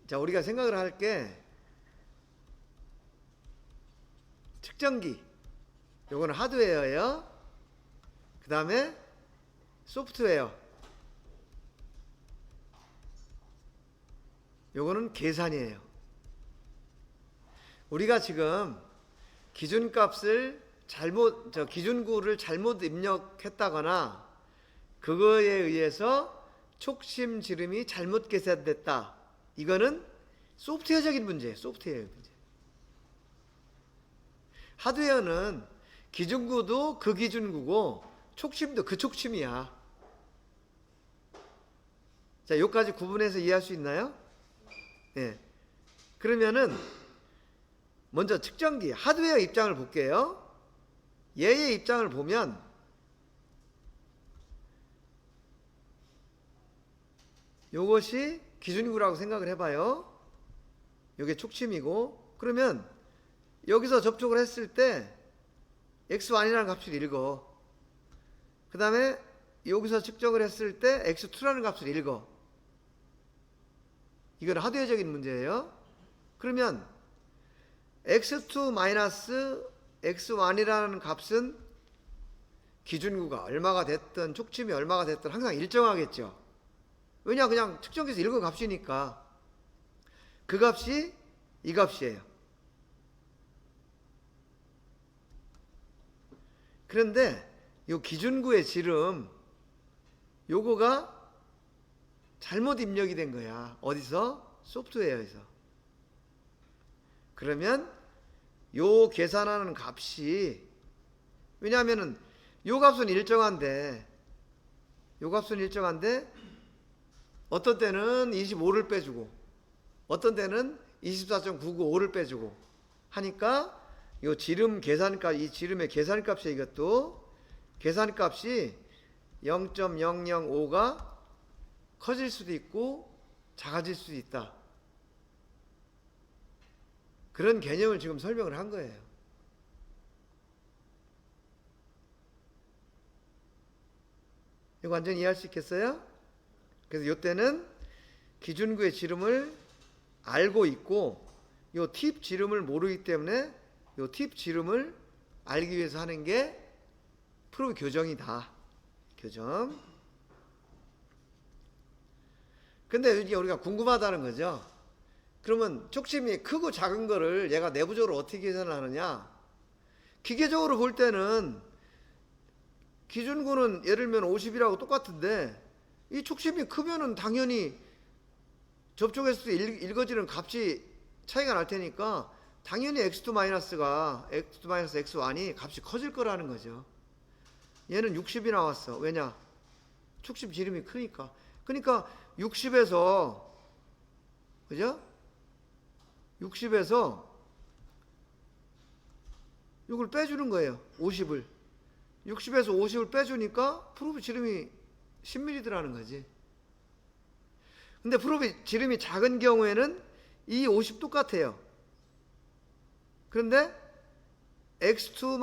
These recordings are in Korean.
자, 우리가 생각을 할 게 측정기, 요거는 하드웨어예요. 그 다음에 소프트웨어, 요거는 계산이에요. 우리가 지금 기준값을 기준구를 잘못 입력했다거나 그거에 의해서 촉심 지름이 잘못 계산됐다. 이거는 소프트웨어적인 문제예요. 소프트웨어 문제. 하드웨어는 기준구도 그 기준구고 촉심도 그 촉심이야. 자, 여기까지 구분해서 이해할 수 있나요? 네. 그러면은 먼저 측정기 하드웨어 입장을 볼게요. 얘의 입장을 보면 요것이 기준구라고 생각을 해봐요. 요게 촉심이고, 그러면 여기서 접촉을 했을 때 x1이라는 값을 읽어. 그 다음에 여기서 측정을 했을 때 x2라는 값을 읽어. 이건 하드웨어적인 문제예요. 그러면 x2 마이너스 x1이라는 값은 기준구가 얼마가 됐든 촉침이 얼마가 됐든 항상 일정하겠죠. 왜냐, 그냥 측정기에서 읽은 값이니까. 그 값이 이 값이에요. 그런데 이 기준구의 지름, 요거가 잘못 입력이 된 거야. 어디서? 소프트웨어에서. 그러면 요 계산하는 값이, 왜냐하면은 요 값은 일정한데 어떤 때는 25를 빼주고 어떤 때는 24.995를 빼주고 하니까 요 지름 계산값, 이 지름의 계산값이 이것도 계산값이 0.005가 커질 수도 있고 작아질 수도 있다. 그런 개념을 지금 설명을 한 거예요. 이거 완전히 이해할 수 있겠어요? 그래서 이때는 기준구의 지름을 알고 있고 요 팁 지름을 모르기 때문에 요 팁 지름을 알기 위해서 하는 게 프로브 교정이다. 교정. 근데 이게 우리가 궁금하다는 거죠. 그러면 촉심이 크고 작은 거를 얘가 내부적으로 어떻게 계산을 하느냐? 기계적으로 볼 때는 기준구는 예를 들면 50이라고 똑같은데 이 촉심이 크면은 당연히 접촉했을 때 읽어지는 값이 차이가 날 테니까 당연히 x2-가 x2-x1이 값이 커질 거라는 거죠. 얘는 60이 나왔어. 왜냐? 촉심 지름이 크니까. 그러니까 60에서, 그죠? 60에서 이걸 빼주는 거예요. 50을. 60에서 50을 빼주니까 프로브 지름이 10mm더라는 거지. 근데 프로브 지름이 작은 경우에는 이 50 똑같아요. 그런데 x2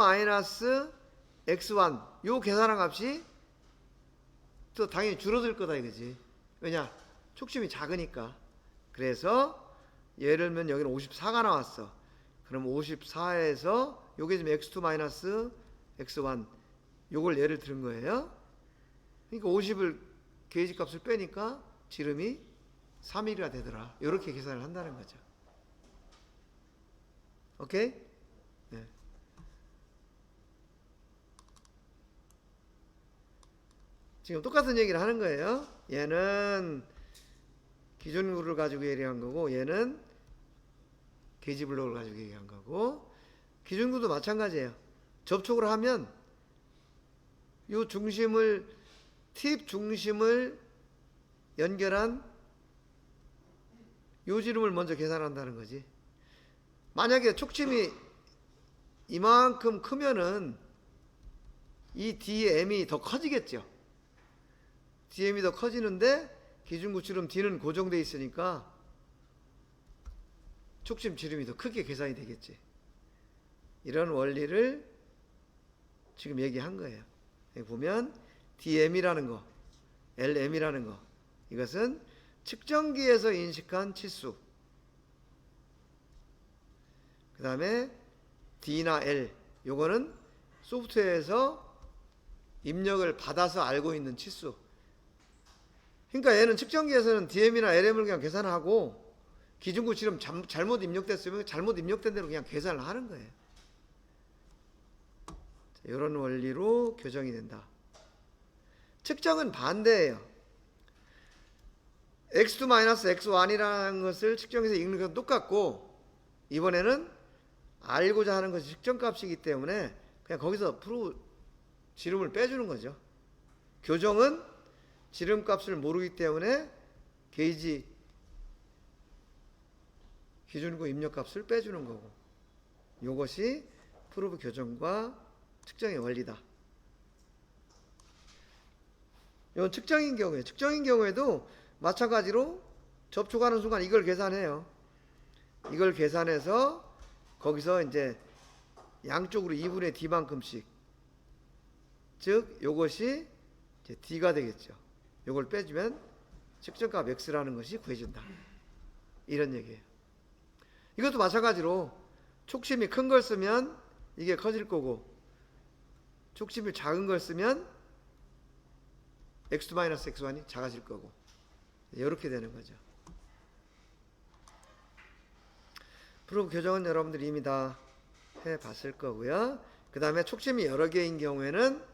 x1 요 계산한 값이 또 당연히 줄어들 거다 이거지. 왜냐? 촉심이 작으니까. 그래서 예를 들면 여기는 54가 나왔어. 그럼 54에서 요게 지금 x2 x1 요걸 예를 들은 거예요. 그러니까 50을 게이지 값을 빼니까 지름이 3mm가 되더라. 이렇게 계산을 한다는 거죠. 오케이? 네. 지금 똑같은 얘기를 하는 거예요. 얘는 기준구를 가지고 얘기한 거고 얘는 게이지 블록을 가지고 얘기한 거고 기준구도 마찬가지예요. 접촉을 하면 요 중심을 팁 중심을 연결한 요 지름을 먼저 계산한다는 거지. 만약에 촉심이 이만큼 크면은 이 DM이 더 커지겠죠. DM이 더 커지는데 기준구처럼 D는 고정되어 있으니까 촉심 지름이 더 크게 계산이 되겠지. 이런 원리를 지금 얘기한 거예요. 여기 보면 DM이라는 거, LM이라는 거, 이것은 측정기에서 인식한 치수, 그 다음에 D나 L, 요거는 소프트웨어에서 입력을 받아서 알고 있는 치수. 그러니까 얘는 측정기에서는 DM이나 LM을 그냥 계산하고 기준구 지름 잘못 입력됐으면 잘못 입력된 대로 그냥 계산을 하는 거예요. 이런 원리로 교정이 된다. 측정은 반대예요. x2-x1이라는 것을 측정해서 읽는 것은 똑같고, 이번에는 알고자 하는 것이 측정값이기 때문에 그냥 거기서 지름을 빼주는 거죠. 교정은 지름값을 모르기 때문에 게이지 기준구 입력값을 빼주는 거고, 이것이 프로브 교정과 측정의 원리다. 이건 측정인 경우에, 측정인 경우에도 마찬가지로 접촉하는 순간 이걸 계산해요. 이걸 계산해서 거기서 이제 양쪽으로 2분의 D만큼씩, 즉 요것이 이제 D가 되겠죠. 요걸 빼주면 측정값 X라는 것이 구해진다. 이런 얘기예요. 이것도 마찬가지로 촉심이 큰 걸 쓰면 이게 커질 거고, 촉심이 작은 걸 쓰면 x2-x1이 작아질 거고, 이렇게 되는 거죠. 프로브 교정은 여러분들이 이미 다 해봤을 거고요. 그 다음에 촉심이 여러 개인 경우에는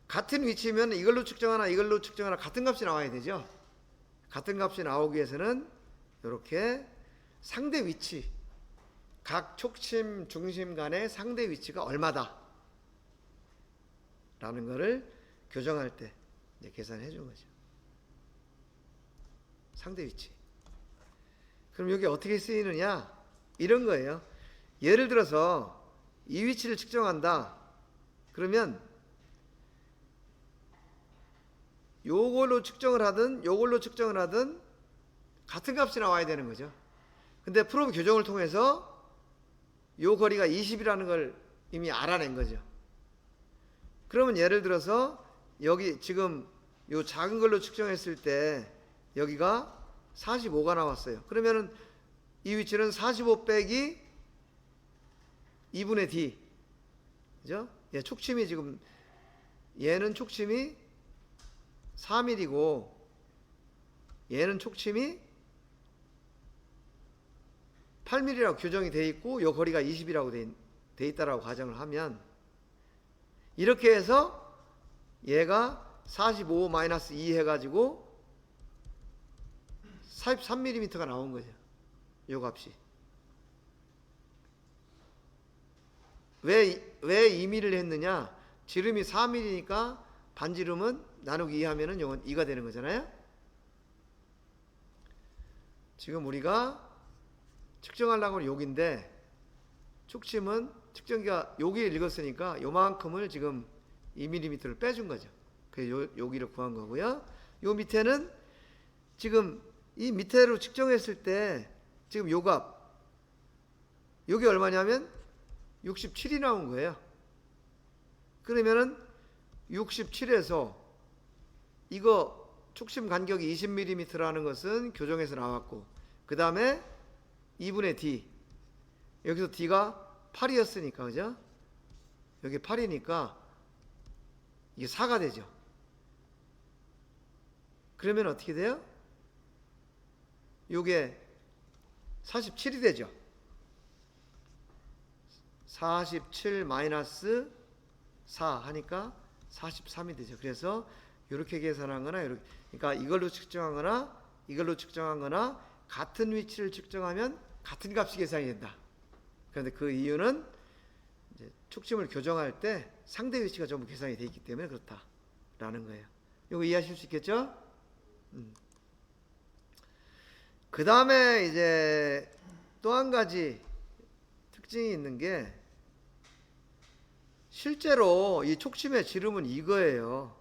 같은 위치면 이걸로 측정하나 이걸로 측정하나 같은 값이 나와야 되죠. 같은 값이 나오기 위해서는 이렇게 상대 위치, 각 촉심 중심 간의 상대 위치가 얼마다 라는 거를 교정할 때 이제 계산해 준 거죠. 상대 위치. 그럼 여기 어떻게 쓰이느냐? 이런 거예요. 예를 들어서 이 위치를 측정한다. 그러면 요걸로 측정을 하든 요걸로 측정을 하든 같은 값이 나와야 되는 거죠. 근데 프로브 교정을 통해서 요 거리가 20이라는 걸 이미 알아낸 거죠. 그러면 예를 들어서 여기 지금 요 작은 걸로 측정했을 때 여기가 45가 나왔어요. 그러면은 이 위치는 45 빼기 2분의 D. 그죠? 예, 촉심이 지금, 얘는 촉심이 4mm고, 얘는 촉심이 8mm라고 규정이 되어 있고, 요 거리가 20이라고 돼 있다라고 가정을 하면, 이렇게 해서 얘가 45-2 해가지고 43mm가 나온 거죠. 요 값이. 왜 2mm를 했느냐? 지름이 4mm니까 반지름은 나누기 2 하면은 요건 2가 되는 거잖아요. 지금 우리가 측정하려고 하는 여기인데, 촉심은 측정기가 여기를 읽었으니까 요만큼을 지금 2mm를 빼준 거죠. 그래서 여기를 구한 거고요. 요 밑에는 지금 이 밑에로 측정했을 때 지금 요 값, 요게 얼마냐면 67이 나온 거예요. 그러면은 67에서 이거 촉심 간격이 20mm라는 것은 교정에서 나왔고, 그 다음에 2분의 D, 여기서 D가 8이었으니까, 그죠? 여기 8이니까 이게 4가 되죠. 그러면 어떻게 돼요? 요게 47이 되죠. 47 마이너스 4 하니까 43이 되죠. 그래서 이렇게 계산한 거나, 이렇게, 그러니까 이걸로 측정한 거나 이걸로 측정한 거나 같은 위치를 측정하면 같은 값이 계산이 된다. 그런데 그 이유는 이제 촉심을 교정할 때 상대 위치가 전부 계산이 되어 있기 때문에 그렇다라는 거예요. 이거 이해하실 수 있겠죠? 그 다음에 이제 또 한 가지 특징이 있는 게, 실제로 이 촉심의 지름은 이거예요.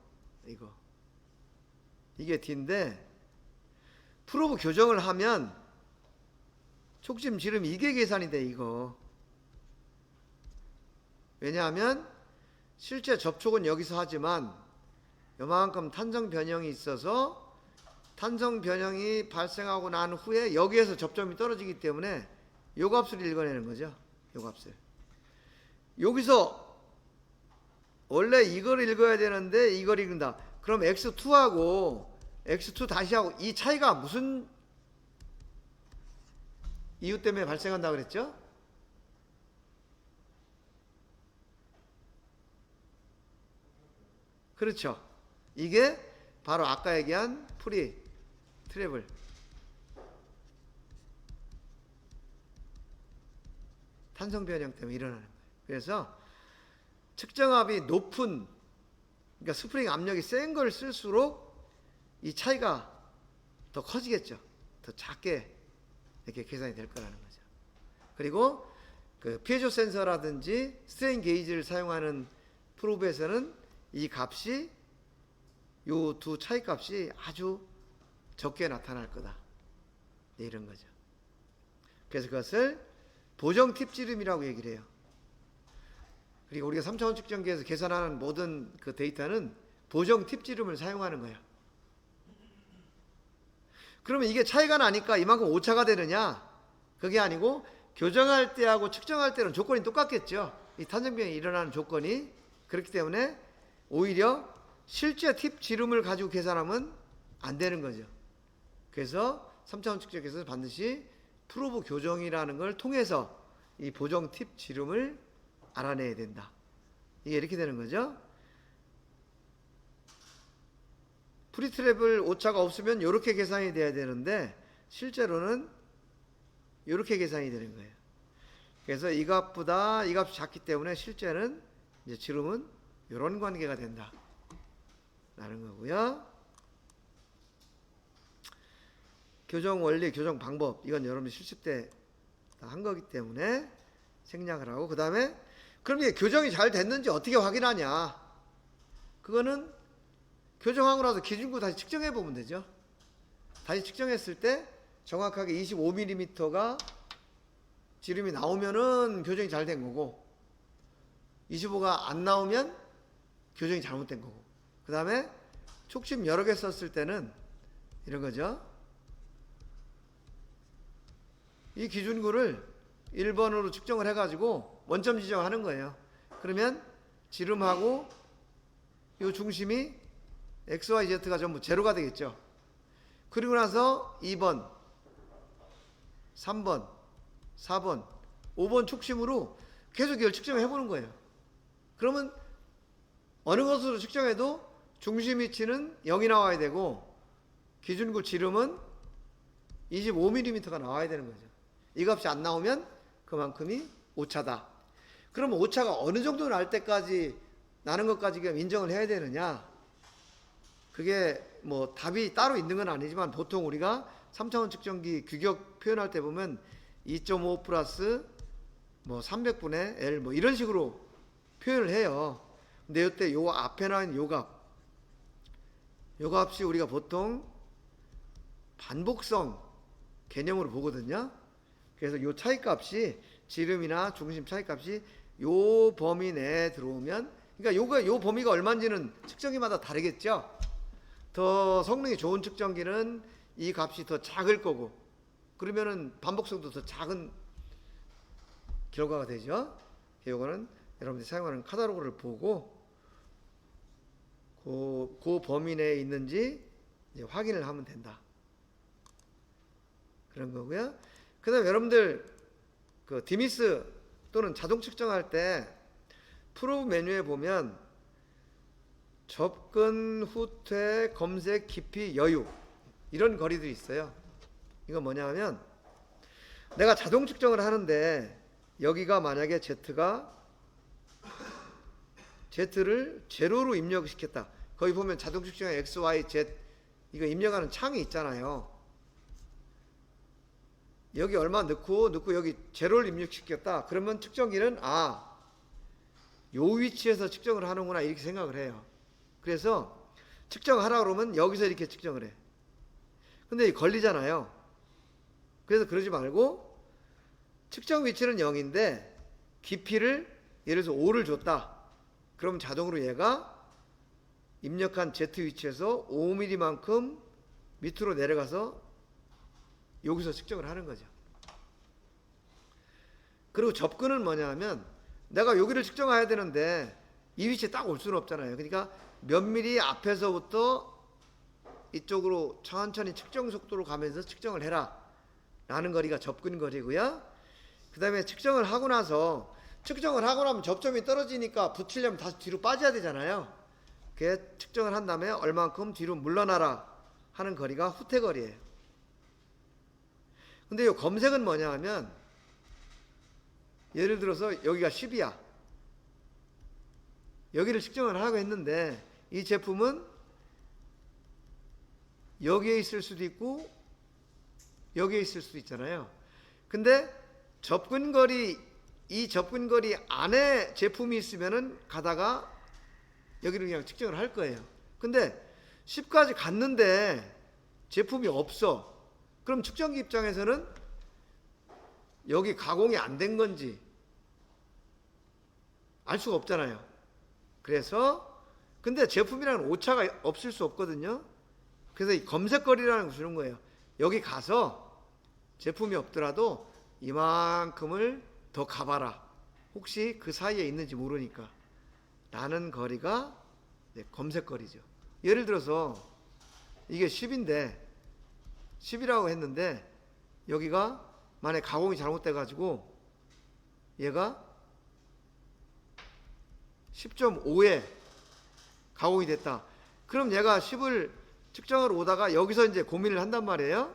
이게 D인데, 프로브 교정을 하면 촉심 지름 이게 계산이 돼, 이거. 왜냐하면 실제 접촉은 여기서 하지만 요만큼 탄성 변형이 있어서 탄성 변형이 발생하고 난 후에 여기에서 접점이 떨어지기 때문에 요 값을 읽어내는 거죠. 요 값을. 여기서 원래 이걸 읽어야 되는데 이걸 읽는다. 그럼 x2하고 x2 다시 하고 이 차이가 무슨 이유 때문에 발생한다 그랬죠? 그렇죠. 이게 바로 아까 얘기한 프리 트래블. 탄성 변형 때문에 일어나는 거예요. 그래서 측정압이 높은, 그러니까 스프링 압력이 센 걸 쓸수록 이 차이가 더 커지겠죠. 더 작게 이렇게 계산이 될 거라는 거죠. 그리고 그 피에조 센서라든지 스트레인 게이지를 사용하는 프로브에서는 이 값이, 요 두 차이 값이 아주 적게 나타날 거다. 이런 거죠. 그래서 그것을 보정 팁 지름이라고 얘기를 해요. 그리고 우리가 3차원 측정기에서 계산하는 모든 그 데이터는 보정 팁 지름을 사용하는 거야. 그러면 이게 차이가 나니까 이만큼 오차가 되느냐? 그게 아니고 교정할 때하고 측정할 때는 조건이 똑같겠죠. 이 탄성변이 일어나는 조건이. 그렇기 때문에 오히려 실제 팁 지름을 가지고 계산하면 안 되는 거죠. 그래서 3차원 측정기에서 반드시 프로브 교정이라는 걸 통해서 이 보정 팁 지름을 알아내야 된다. 이게 이렇게 되는 거죠. 프리트래블 오차가 없으면 이렇게 계산이 돼야 되는데 실제로는 이렇게 계산이 되는 거예요. 그래서 이 값보다 이 값이 작기 때문에 실제는 이제 지름은 이런 관계가 된다 라는 거고요. 교정 원리, 교정 방법, 이건 여러분이 실습 때 다 한 거기 때문에 생략을 하고, 그 다음에 그럼 이게 교정이 잘 됐는지 어떻게 확인하냐? 그거는 교정하고 나서 기준구 다시 측정해 보면 되죠. 다시 측정했을 때 정확하게 25mm가 지름이 나오면은 교정이 잘 된 거고, 25가 안 나오면 교정이 잘못된 거고, 그 다음에 촉심 여러 개 썼을 때는 이런 거죠. 이 기준구를 1번으로 측정을 해가지고 원점 지정하는 거예요. 그러면 지름하고 이 중심이 x, y, z가 전부 제로가 되겠죠. 그리고 나서 2번, 3번, 4번, 5번 촉심으로 계속 이걸 측정해 보는 거예요. 그러면 어느 것으로 측정해도 중심 위치는 0이 나와야 되고 기준구 지름은 25mm가 나와야 되는 거죠. 이 값이 안 나오면 그만큼이 오차다. 그러면 오차가 어느 정도 날 때까지 나는 것까지 인정을 해야 되느냐? 그게 뭐 답이 따로 있는 건 아니지만 보통 우리가 3차원 측정기 규격 표현할 때 보면 2.5 플러스 뭐 300분의 L 뭐 이런 식으로 표현을 해요. 근데 이때 요 앞에 나온 요 값이 우리가 보통 반복성 개념으로 보거든요. 그래서 요 차이 값이 지름이나 중심 차이 값이 요 범위 내에 들어오면, 그러니까 요 범위가 얼마인지는 측정기마다 다르겠죠. 더 성능이 좋은 측정기는 이 값이 더 작을 거고, 그러면은 반복성도 더 작은 결과가 되죠. 요거는 여러분들이 사용하는 카탈로그를 보고 그 범위 내에 있는지 이제 확인을 하면 된다. 그런 거고요. 그 다음에 여러분들 그 디미스 또는 자동 측정할 때 프로브 메뉴에 보면 접근, 후퇴, 검색, 깊이, 여유 이런 거리들이 있어요. 이건 뭐냐 하면 내가 자동 측정을 하는데 여기가 만약에 Z를 제로로 입력시켰다. 거기 보면 자동 측정의 X, Y, Z 이거 입력하는 창이 있잖아요. 여기 얼마 넣고 여기 제로를 입력시켰다. 그러면 측정기는 요 위치에서 측정을 하는구나 이렇게 생각을 해요. 그래서 측정하라 그러면 여기서 이렇게 측정을 해. 근데 걸리잖아요. 그래서 그러지 말고 측정 위치는 0인데 깊이를 예를 들어서 5를 줬다. 그럼 자동으로 얘가 입력한 Z 위치에서 5mm만큼 밑으로 내려가서 여기서 측정을 하는 거죠. 그리고 접근은 뭐냐 하면 내가 여기를 측정해야 되는데 이 위치에 딱 올 수는 없잖아요. 그러니까 몇 미리 앞에서부터 이쪽으로 천천히 측정 속도로 가면서 측정을 해라 라는 거리가 접근 거리고요. 그 다음에 측정을 하고 나면 접점이 떨어지니까 붙이려면 다시 뒤로 빠져야 되잖아요. 그게 측정을 한 다음에 얼만큼 뒤로 물러나라 하는 거리가 후퇴 거리예요. 근데 이 검색은 뭐냐 하면 예를 들어서 여기가 10이야. 여기를 측정을 하라고 했는데 이 제품은 여기에 있을 수도 있고 여기에 있을 수도 있잖아요. 근데 이 접근거리 안에 제품이 있으면은 가다가 여기를 그냥 측정을 할 거예요. 근데 10까지 갔는데 제품이 없어. 그럼 측정기 입장에서는 여기 가공이 안 된 건지 알 수가 없잖아요. 그래서 근데 제품이라는 오차가 없을 수 없거든요. 그래서 이 검색거리라는 걸 주는 거예요. 여기 가서 제품이 없더라도 이만큼을 더 가봐라. 혹시 그 사이에 있는지 모르니까 라는 거리가 검색거리죠. 예를 들어서 이게 10인데 10이라고 했는데 여기가 만약에 가공이 잘못돼 가지고 얘가 10.5에 가공이 됐다. 그럼 얘가 10을 측정을 오다가 여기서 이제 고민을 한단 말이에요.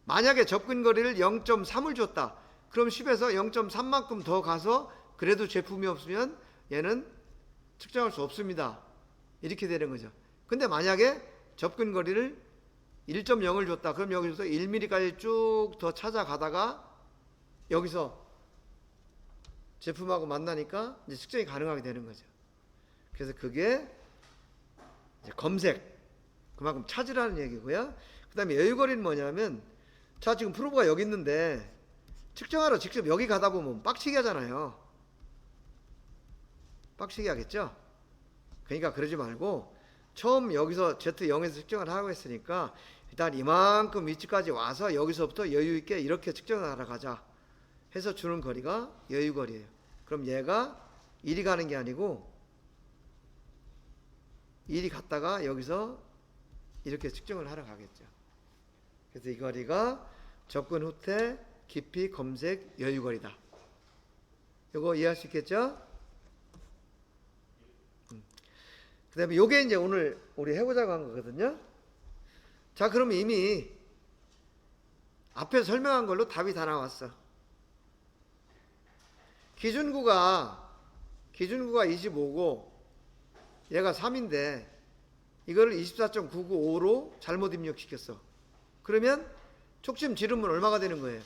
만약에 접근거리를 0.3을 줬다. 그럼 10에서 0.3만큼 더 가서 그래도 제품이 없으면 얘는 측정할 수 없습니다. 이렇게 되는 거죠. 근데 만약에 접근거리를 1.0을 줬다. 그럼 여기서 1mm까지 쭉 더 찾아가다가 여기서 제품하고 만나니까 이제 측정이 가능하게 되는 거죠. 그래서 그게 이제 검색, 그만큼 찾으라는 얘기고요. 그 다음에 여유거리는 뭐냐면, 자, 지금 프로브가 여기 있는데 측정하러 직접 여기 가다 보면 빡치게 하잖아요. 빡치게 하겠죠? 그러니까 그러지 말고 처음 여기서 Z0에서 측정을 하고 했으니까 일단 이만큼 위치까지 와서 여기서부터 여유있게 이렇게 측정을 하러 가자 해서 주는 거리가 여유거리예요. 그럼 얘가 이리 가는 게 아니고 이리 갔다가 여기서 이렇게 측정을 하러 가겠죠. 그래서 이 거리가 접근 후퇴 깊이 검색 여유거리다. 이거 이해할 수 있겠죠? 그 다음에 요게 이제 오늘 우리 해보자고 한 거거든요. 자, 그럼 이미 앞에 설명한 걸로 답이 다 나왔어. 기준구가 25고 얘가 3인데 이거를 24.995로 잘못 입력시켰어. 그러면 촉심 지름은 얼마가 되는 거예요?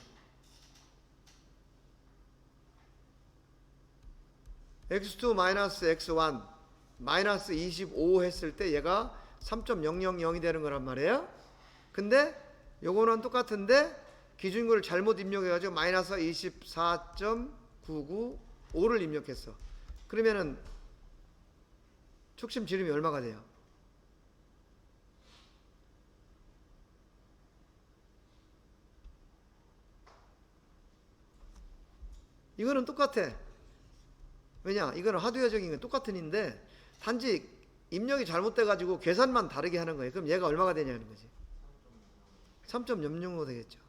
x2 마이너스 x1 마이너스 25 했을 때 얘가 3.000이 되는 거란 말이에요. 근데 요거는 똑같은데 기준구를 잘못 입력해가지고 마이너스 24.995를 입력했어. 그러면은 촉심 지름이 얼마가 돼요? 이거는 똑같아. 왜냐? 이거는 하드웨어적인 건 똑같은 인데 단지 입력이 잘못돼가지고 계산만 다르게 하는 거예요. 그럼 얘가 얼마가 되냐는 거지. 3.00로 되겠죠.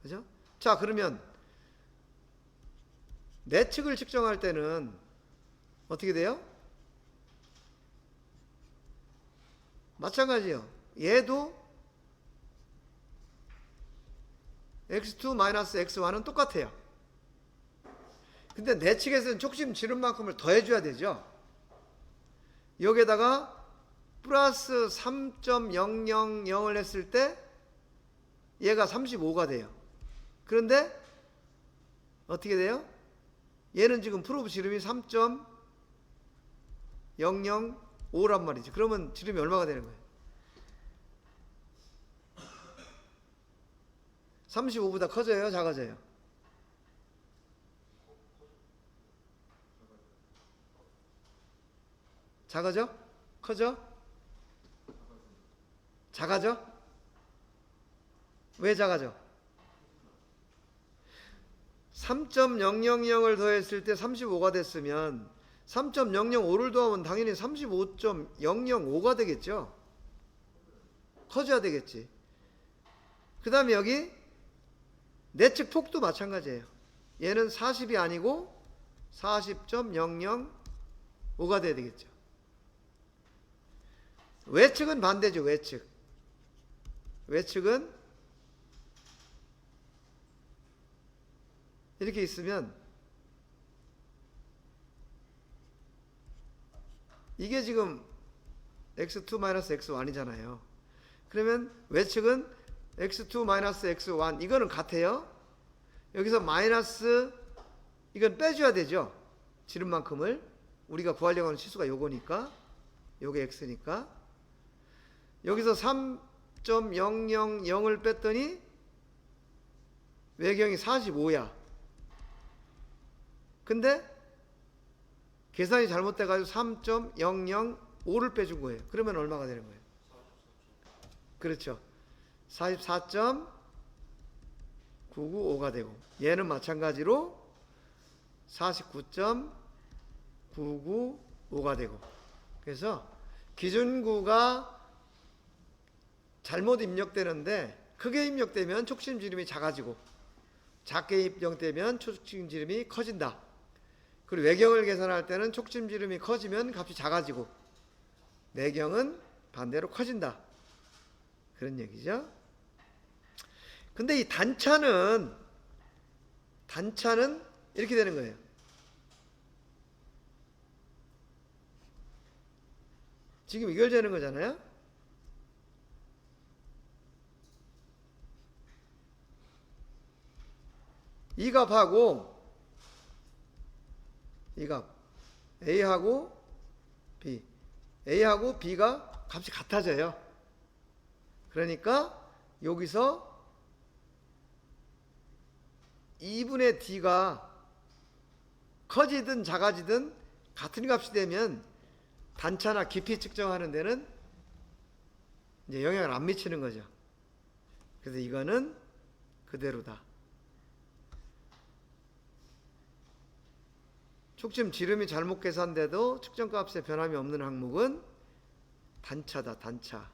그죠? 자, 그러면 내측을 측정할 때는 어떻게 돼요? 마찬가지예요. 얘도 x2-x1은 똑같아요. 근데 내측에서는 촉심 지름만큼을 더해줘야 되죠. 여기에다가 플러스 3.000을 했을 때 얘가 35가 돼요. 그런데 어떻게 돼요? 얘는 지금 프로브 지름이 3.005란 말이죠. 그러면 지름이 얼마가 되는 거예요? 35보다 커져요? 작아져요? 작아져? 커져? 작아져? 왜 작아져? 3.000을 더했을 때 35가 됐으면 3.005를 더하면 당연히 35.005가 되겠죠. 커져야 되겠지. 그 다음에 여기 내측 폭도 마찬가지예요. 얘는 40이 아니고 40.005가 돼야 되겠죠. 외측은 반대죠. 외측은 이렇게 있으면 이게 지금 x2-x1이잖아요. 그러면 외측은 x2-x1 이거는 같아요. 여기서 마이너스 이건 빼줘야 되죠. 지름만큼을. 우리가 구하려고 하는 치수가 요거니까. 요게 x니까. 여기서 3.000을 뺐더니 외경이 45야. 근데 계산이 잘못돼가지고 3.005를 빼준 거예요. 그러면 얼마가 되는 거예요? 그렇죠. 44.995가 되고, 얘는 마찬가지로 49.995가 되고. 그래서 기준구가 잘못 입력되는데 크게 입력되면 촉심지름이 작아지고 작게 입력되면 촉심지름이 커진다. 그리고 외경을 계산할 때는 촉심지름이 커지면 값이 작아지고 내경은 반대로 커진다. 그런 얘기죠. 근데 이 단차는 이렇게 되는 거예요. 지금 이걸 재는 거잖아요. 이 값하고 이 값 A하고 B, A하고 B가 값이 같아져요. 그러니까 여기서 2분의 D가 커지든 작아지든 같은 값이 되면 단차나 깊이 측정하는 데는 이제 영향을 안 미치는 거죠. 그래서 이거는 그대로다. 촉심 지름이 잘못 계산돼도 측정값에 변함이 없는 항목은 단차다. 단차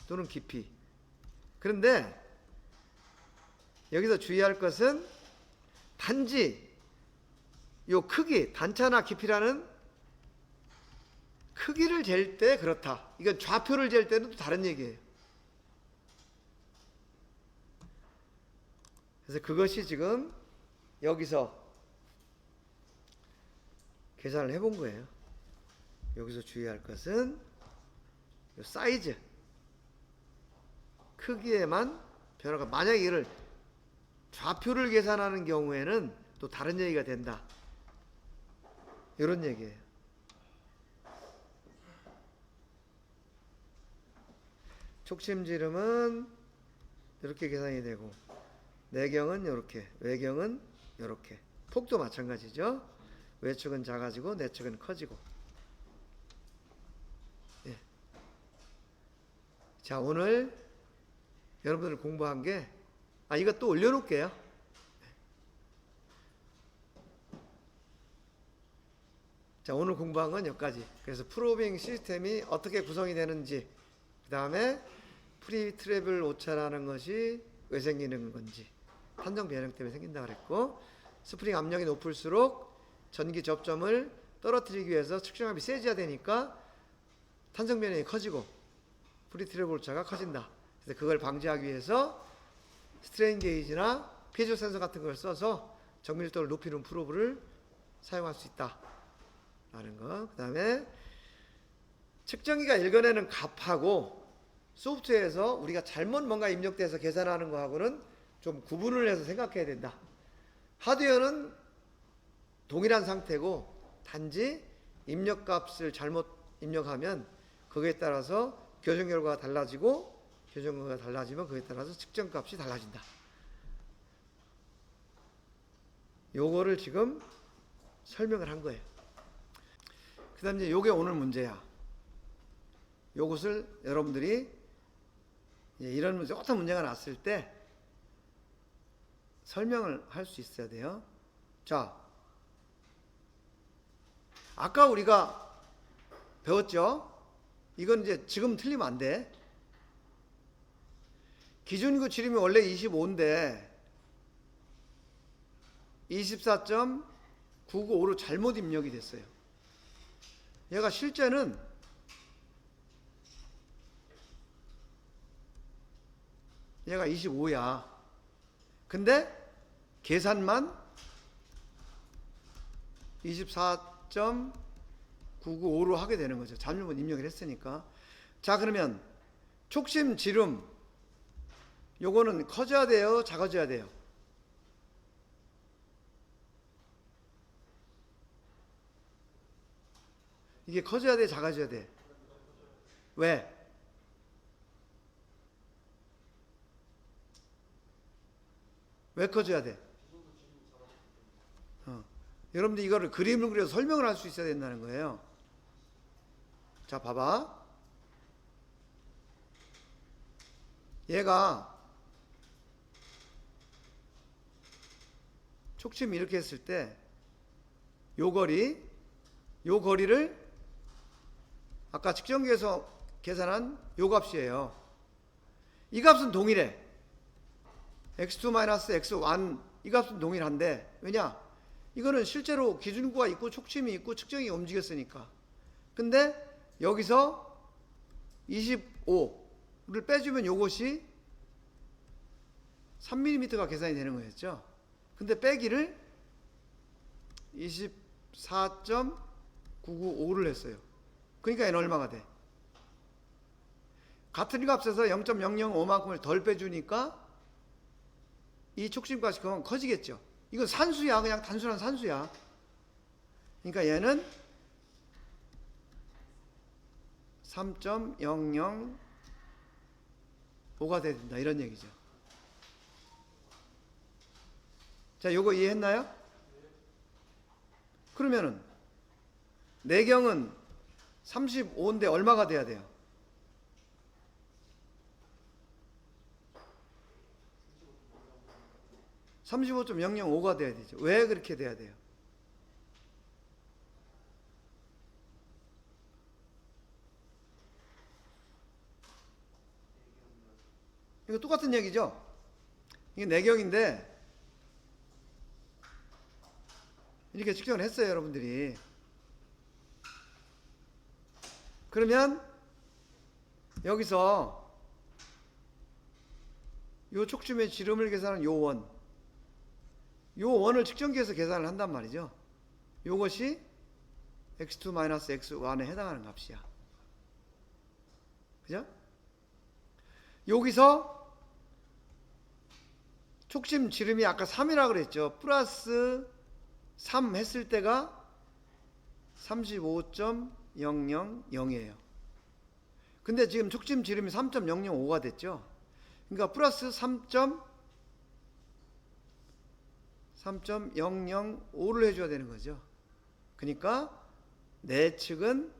또는 깊이. 그런데 여기서 주의할 것은 단지 요 크기, 단차나 깊이라는 크기를 잴 때 그렇다. 이건 좌표를 잴 때는 또 다른 얘기예요. 그래서 그것이 지금 여기서 계산을 해본 거예요. 여기서 주의할 것은 요 사이즈, 크기에만 변화가, 만약 이를 좌표를 계산하는 경우에는 또 다른 얘기가 된다. 이런 얘기예요. 촉심지름은 이렇게 계산이 되고 내경은 이렇게, 외경은 이렇게. 폭도 마찬가지죠. 외측은 작아지고 내측은 커지고. 예. 자, 오늘 여러분들 공부한 게, 이거 또 올려놓을게요. 자, 오늘 공부한 건 여기까지. 그래서 프로빙 시스템이 어떻게 구성이 되는지, 그 다음에 프리 트래블 오차라는 것이 왜 생기는 건지, 탄정 변형 때문에 생긴다고 그랬고, 스프링 압력이 높을수록 전기 접점을 떨어뜨리기 위해서 측정압이 세져야 되니까 탄성 변형이 커지고 프리 트래블 오차가 커진다. 그래서 그걸 방지하기 위해서 스트레인 게이지나 피조 센서 같은 걸 써서 정밀도를 높이는 프로브를 사용할 수 있다 라는 거. 그 다음에 측정기가 읽어내는 값하고 소프트웨어에서 우리가 잘못 뭔가 입력돼서 계산하는 거하고는 좀 구분을 해서 생각해야 된다. 하드웨어는 동일한 상태고 단지 입력값을 잘못 입력하면 거기에 따라서 교정 결과가 달라지고, 교정 결과가 달라지면 거기에 따라서 측정값이 달라진다. 요거를 지금 설명을 한 거예요. 그 다음 이제 요게 오늘 문제야. 요것을 여러분들이 이런 어떤 문제가 났을 때 설명을 할 수 있어야 돼요. 자, 아까 우리가 배웠죠? 이건 이제 지금 틀리면 안 돼. 기준구 지름이 원래 25인데 24.995로 잘못 입력이 됐어요. 얘가 실제는 얘가 25야. 근데 계산만 24.995로 하게 되는 거죠. 잘못 입력을 했으니까. 자, 그러면 촉심 지름 요거는 커져야 돼요, 작아져야 돼요? 이게 커져야 돼, 작아져야 돼? 왜? 왜 커져야 돼? 여러분들 이거를 그림을 그려서 설명을 할 수 있어야 된다는 거예요. 자, 봐봐. 얘가 촉심 이렇게 했을 때 요 거리를 아까 측정기에서 계산한 요 값이에요. 이 값은 동일해. x2-x1 이 값은 동일한데, 왜냐? 이거는 실제로 기준구가 있고 촉심이 있고 측정이 움직였으니까. 근데 여기서 25를 빼주면 요것이 3mm가 계산이 되는 거였죠. 근데 빼기를 24.995를 했어요. 그러니까 얘는 얼마가 돼? 같은 값에서 0.005만큼을 덜 빼주니까 이 촉심값이 그만 커지겠죠. 이건 산수야. 그냥 단순한 산수야. 그러니까 얘는 3.005가 돼야 된다. 이런 얘기죠. 자, 요거 이해했나요? 그러면은 내경은 35인데 얼마가 돼야 돼요? 35.005가 돼야 되죠. 왜 그렇게 돼야 돼요? 이거 똑같은 얘기죠? 이게 내경인데 이렇게 측정을 했어요, 여러분들이. 그러면 여기서 요 촉심의 지름을 계산하는 요 원을 측정기에서 계산을 한단 말이죠. 요것이 x2-x1에 해당하는 값이야. 그죠? 여기서 촉심 지름이 아까 3이라고 그랬죠. 플러스 3 했을 때가 35.000이에요. 근데 지금 촉심 지름이 3.005가 됐죠. 그러니까 플러스 3.005를 해줘야 되는 거죠. 그러니까 내 측은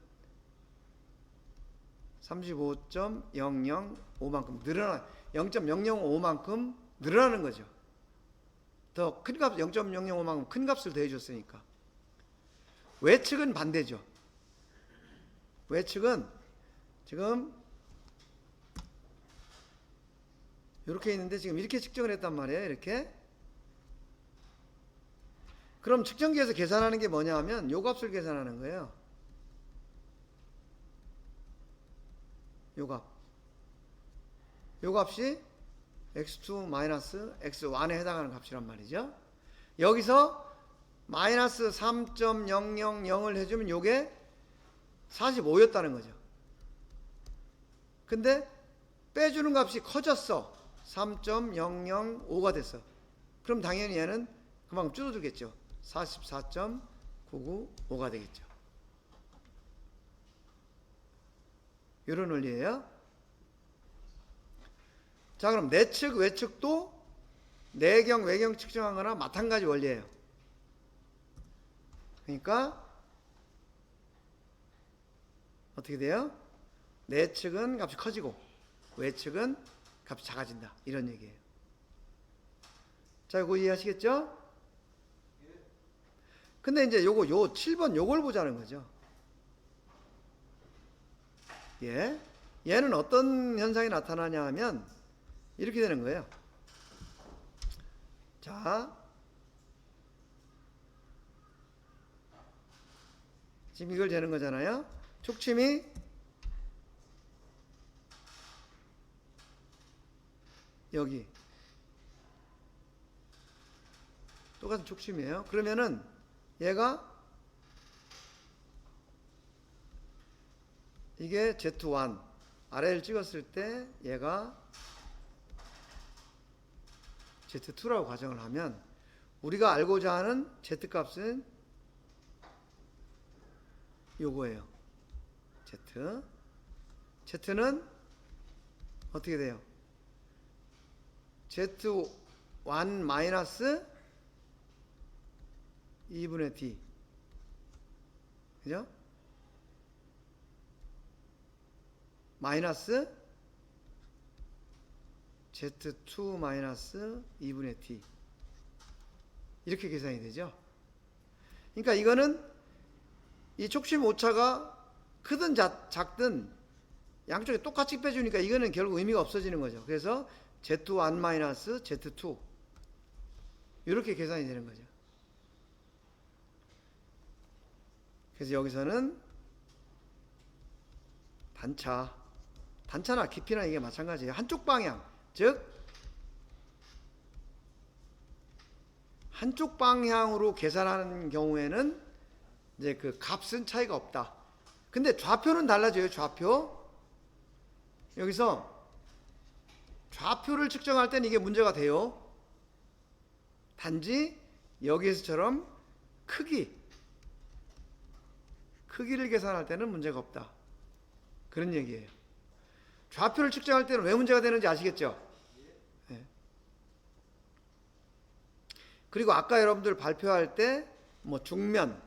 35.005만큼 늘어나, 0.005만큼 늘어나는 거죠. 더 큰 값, 0.005만큼 큰 값을 더해줬으니까. 외측은 반대죠. 외측은 지금 이렇게 있는데 지금 이렇게 측정을 했단 말이에요. 이렇게. 그럼 측정기에서 계산하는 게 뭐냐 하면 요 값을 계산하는 거예요. 요 값. 요 값이 x2-x1에 해당하는 값이란 말이죠. 여기서 마이너스 3.000을 해주면 요게 45였다는 거죠. 근데 빼주는 값이 커졌어. 3.005가 됐어. 그럼 당연히 얘는 그만큼 줄어들겠죠. 44.995가 되겠죠. 이런 원리예요. 자, 그럼 내측 외측도 내경 외경 측정한 거나 마찬가지 원리예요. 그러니까 어떻게 돼요? 내측은 값이 커지고 외측은 값이 작아진다. 이런 얘기예요. 자, 이거 이해하시겠죠? 근데 이제 요 7번 요걸 보자는 거죠. 예. 얘는 어떤 현상이 나타나냐 하면 이렇게 되는 거예요. 자, 지금 이걸 재는 거잖아요. 촉침이 여기 똑같은 촉침이에요. 그러면은 얘가 이게 Z1 아래를 찍었을 때 얘가 Z2라고 가정을 하면 우리가 알고자 하는 Z값은 요거예요. Z는 어떻게 돼요? Z1 마이너스 2분의 D. 그죠? 마이너스 Z2 마이너스 2분의 D. 이렇게 계산이 되죠. 그러니까 이거는 이 촉심 오차가 크든 작든 양쪽에 똑같이 빼주니까 이거는 결국 의미가 없어지는 거죠. 그래서 Z1 마이너스 Z2 이렇게 계산이 되는 거죠. 그래서 여기서는 단차나 깊이나 이게 마찬가지예요. 한쪽 방향, 즉 한쪽 방향으로 계산하는 경우에는 이제 그 값은 차이가 없다. 근데 좌표는 달라져요. 좌표. 여기서 좌표를 측정할 때는 이게 문제가 돼요. 단지 여기서처럼 크기를 계산할 때는 문제가 없다. 그런 얘기예요. 좌표를 측정할 때는 왜 문제가 되는지 아시겠죠? 네. 그리고 아까 여러분들 발표할 때 뭐 중면,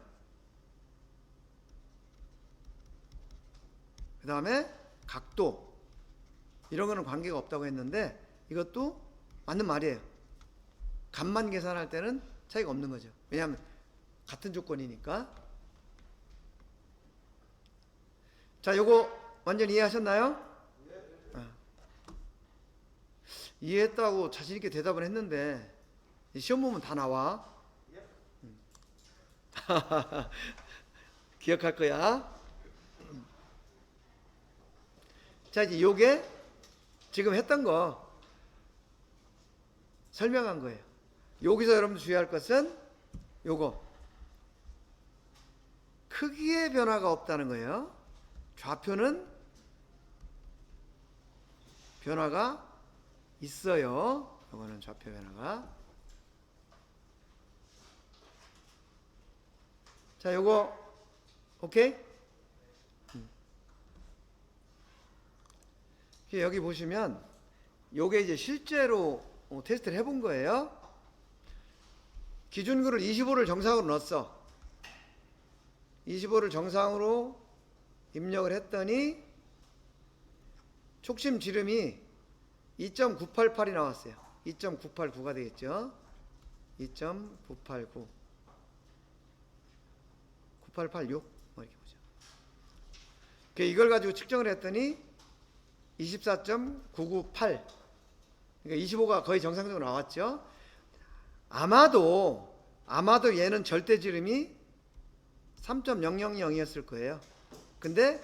그 다음에 각도 이런 거는 관계가 없다고 했는데 이것도 맞는 말이에요. 값만 계산할 때는 차이가 없는 거죠. 왜냐하면 같은 조건이니까. 자, 요거 완전히 이해하셨나요? 이해했다고 자신있게 대답을 했는데 시험 보면 다 나와. 기억할 거야. 자, 이제 요게 지금 했던 거 설명한 거예요. 여기서 여러분들 주의할 것은 요거 크기의 변화가 없다는 거예요. 좌표는 변화가 있어요. 요거는 좌표 변화가. 자, 요거 오케이? 여기 보시면 요게 이제 실제로 테스트를 해본 거예요. 기준글을 25를 정상으로 넣었어. 25를 정상으로 입력을 했더니 촉심 지름이 2.988이 나왔어요. 2.989가 되겠죠. 2.989 9886 뭐 이렇게 보죠. 이걸 가지고 측정을 했더니 24.998 그러니까 25가 거의 정상적으로 나왔죠. 아마도 얘는 절대 지름이 3.000이었을 거예요. 근데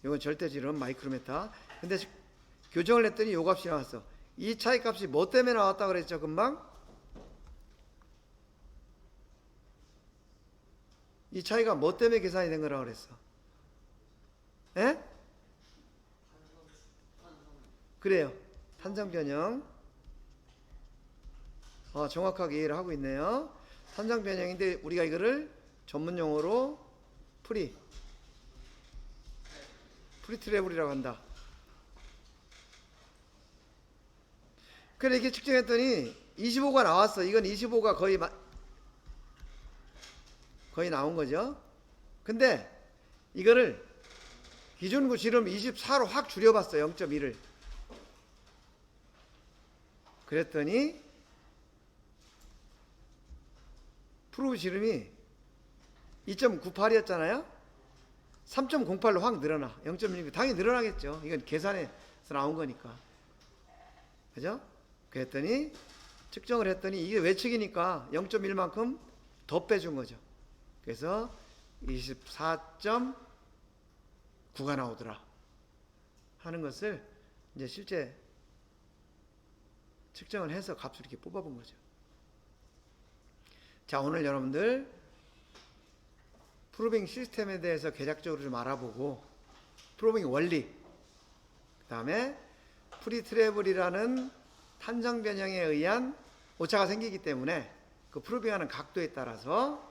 이건 절대 지름 마이크로메타. 근데 교정을 했더니 요 값이 나왔어. 이 차이 값이 뭐 때문에 나왔다 그랬죠, 금방? 이 차이가 뭐 때문에 계산이 된 거라고 그랬어? 예? 그래요. 탄성 변형. 정확하게 이해를 하고 있네요. 탄성 변형인데 우리가 이거를 전문 용어로 프리트래블이라고 한다. 그래 이렇게 측정했더니 25가 나왔어. 이건 25가 거의 나온 거죠. 근데 이거를 기준구 지름 24로 확 줄여봤어. 0.1을. 그랬더니 프로브 지름이 2.98이었잖아요. 3.08로 확 늘어나. 0.1mm 당연히 늘어나겠죠. 이건 계산해서 나온 거니까. 그죠? 그랬더니 측정을 했더니 이게 외측이니까 0.1만큼 더 빼준 거죠. 그래서 24.9가 나오더라 하는 것을 이제 실제 측정을 해서 값을 이렇게 뽑아본 거죠. 자, 오늘 여러분들 프로빙 시스템에 대해서 개략적으로 좀 알아보고 프로빙 원리, 그 다음에 프리트래블이라는 탄성 변형에 의한 오차가 생기기 때문에 그 프로빙하는 각도에 따라서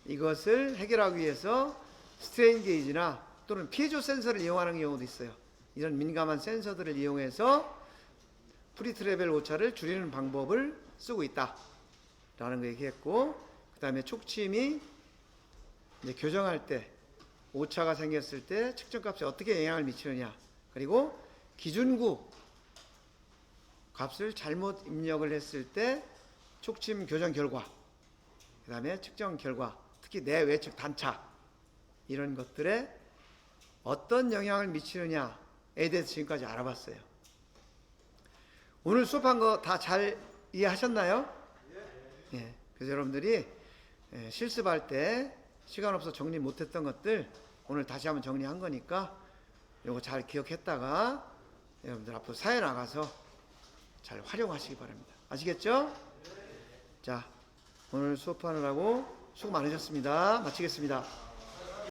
이것을 해결하기 위해서 스트레인 게이지나 또는 피에조 센서를 이용하는 경우도 있어요. 이런 민감한 센서들을 이용해서 프리트래블 오차를 줄이는 방법을 쓰고 있다라는 거 얘기했고, 그 다음에 촉침이 이제 교정할 때 오차가 생겼을 때 측정값에 어떻게 영향을 미치느냐, 그리고 기준구 값을 잘못 입력을 했을 때 촉침 교정 결과, 그 다음에 측정 결과, 특히 내외측 단차 이런 것들에 어떤 영향을 미치느냐에 대해서 지금까지 알아봤어요. 오늘 수업한 거 다 잘 이해하셨나요? 예. 그래서 여러분들이 실습할 때 시간 없어 정리 못했던 것들 오늘 다시 한번 정리한 거니까 이거 잘 기억했다가 여러분들 앞으로 사회 나가서 잘 활용하시기 바랍니다. 아시겠죠? 자, 오늘 수업하느라고 수고 많으셨습니다. 마치겠습니다.